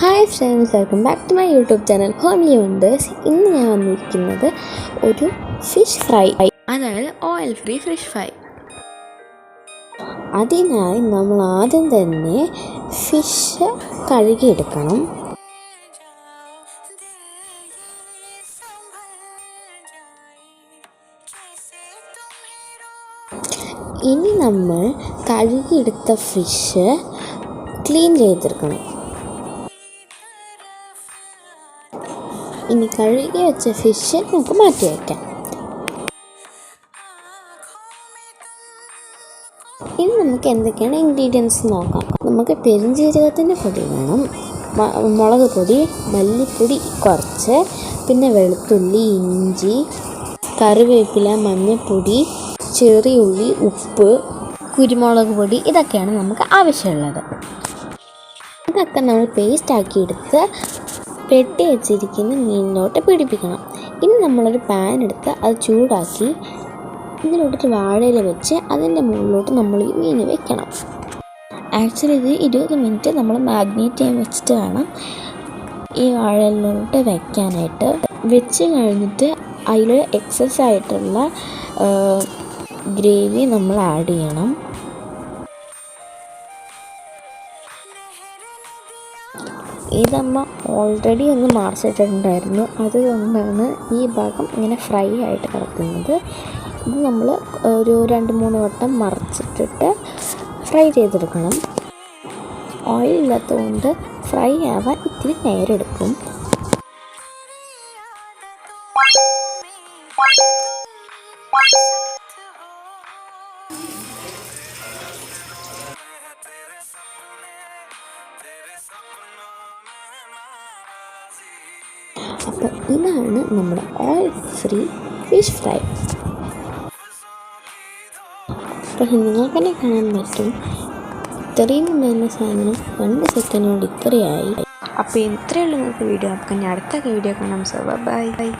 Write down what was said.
Hi friends, welcome back to my YouTube channel homely wonders. ഇന്ന് ഞാൻ വന്നിരിക്കുന്നത് ഒരു ഫിഷ് ഫ്രൈ, അതായത് ഓയിൽ ഫ്രീ ഫിഷ് ഫ്രൈ. അതിനായി നമ്മൾ ആദ്യം തന്നെ ഫിഷ് കഴുകിയെടുക്കണം. ഇനി നമ്മൾ കഴുകിയെടുത്ത ഫിഷ് ക്ലീൻ ചെയ്തെടുക്കണം. ഇനി കഴുകി വെച്ച ഫിഷ് നമുക്ക് മാറ്റി വയ്ക്കാം. ഇനി നമുക്ക് എന്തൊക്കെയാണ് ഇൻഗ്രീഡിയൻസ് നോക്കാം. നമുക്ക് പെരുംജീരകത്തിൻ്റെ പൊടി വേണം, മുളക് പൊടി, മല്ലിപ്പൊടി കുറച്ച്, പിന്നെ വെളുത്തുള്ളി, ഇഞ്ചി, കറിവേപ്പില, മഞ്ഞൾപ്പൊടി, ചെറിയ ഉള്ളി, ഉപ്പ്, കുരുമുളക് പൊടി, ഇതൊക്കെയാണ് നമുക്ക് ആവശ്യമുള്ളത്. ഇതൊക്കെ നമ്മൾ പേസ്റ്റാക്കി എടുത്ത് പെട്ടി വെച്ചിരിക്കുന്ന മീനിലോട്ട് പിടിപ്പിക്കണം. ഇനി നമ്മളൊരു പാൻ എടുത്ത് അത് ചൂടാക്കി ഇതിലോട്ടൊരു വാഴയില വെച്ച് അതിൻ്റെ മുകളിലോട്ട് നമ്മൾ ഈ മീൻ വെക്കണം. ആക്ച്വലി ഇത് 20 മിനിറ്റ് നമ്മൾ മാഗ്നേറ്റ് ചെയ്യാൻ വെച്ചിട്ട് വേണം ഈ വാഴയിലോട്ട് വെക്കാനായിട്ട്. വെച്ച് കഴിഞ്ഞിട്ട് അതിൽ എക്സസ് ആയിട്ടുള്ള ഗ്രേവി നമ്മൾ ആഡ് ചെയ്യണം. ഇതമ്മ ഓൾറെഡി ഒന്ന് മറിച്ചിട്ടുണ്ടായിരുന്നു, അതുകൊണ്ടാണ് ഈ ഭാഗം ഇങ്ങനെ ഫ്രൈ ആയിട്ട് കിടക്കുന്നത്. ഇത് നമ്മൾ ഒരു 2-3 വട്ടം മറിച്ചിട്ടിട്ട് ഫ്രൈ ചെയ്തെടുക്കണം. ഓയിൽ ഇല്ലാത്തതുകൊണ്ട് ഫ്രൈ ആവാൻ ഇത്തിരി നേരം എടുക്കും. അപ്പോൾ ഇതാണ് നമ്മുടെ ഓയിൽ ഫ്രീ ഫിഷ് ഫ്രൈ. അപ്പോൾ നിങ്ങൾക്ക് തന്നെ കാണാൻ പറ്റും, ഇത്രയും ഉണ്ടായിരുന്ന സാധനം 2 സെക്കൻഡ് കൊണ്ട് ഇത്രയായി. അപ്പോൾ ഇത്രയുള്ള നിങ്ങൾക്ക് വീഡിയോ. അപ്പോൾ ഞാൻ അടുത്ത വീഡിയോ കാണാം. So by.